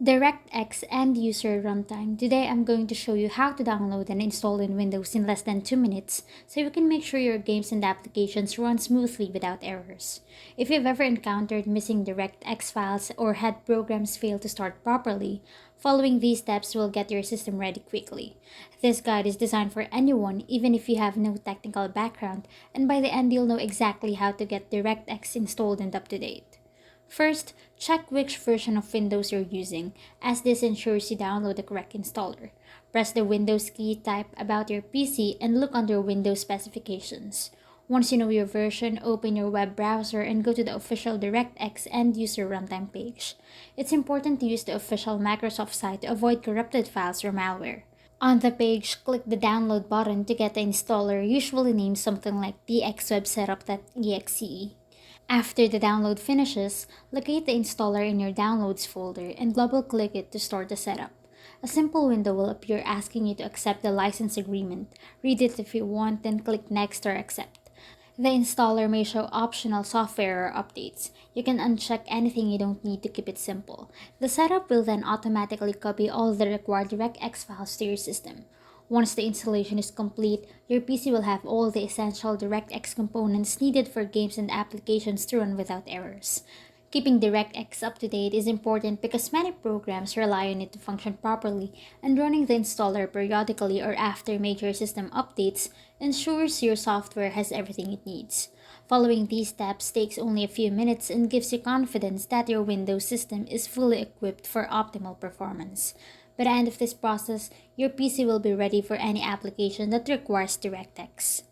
DirectX End-User Runtime. Today I'm going to show you how to download and install in Windows in less than 2 minutes so you can make sure your games and applications run smoothly without errors. If you've ever encountered missing DirectX files or had programs fail to start properly, following these steps will get your system ready quickly. This guide is designed for anyone, even if you have no technical background, and by the end you'll know exactly how to get DirectX installed and up to date. First, check which version of Windows you're using, as this ensures you download the correct installer. Press the Windows key, type about your PC, and look under Windows specifications. Once you know your version, open your web browser and go to the official DirectX End-User Runtime page. It's important to use the official Microsoft site to avoid corrupted files or malware. On the page, click the download button to get the installer, usually named something like dxwebsetup.exe. After the download finishes, locate the installer in your Downloads folder and double-click it to start the setup. A simple window will appear asking you to accept the license agreement. Read it if you want, then click Next or Accept. The installer may show optional software or updates. You can uncheck anything you don't need to keep it simple. The setup will then automatically copy all the required DirectX files to your system. Once the installation is complete, your PC will have all the essential DirectX components needed for games and applications to run without errors. Keeping DirectX up to date is important because many programs rely on it to function properly, and running the installer periodically or after major system updates ensures your software has everything it needs. Following these steps takes only a few minutes and gives you confidence that your Windows system is fully equipped for optimal performance. By the end of this process, your PC will be ready for any application that requires DirectX.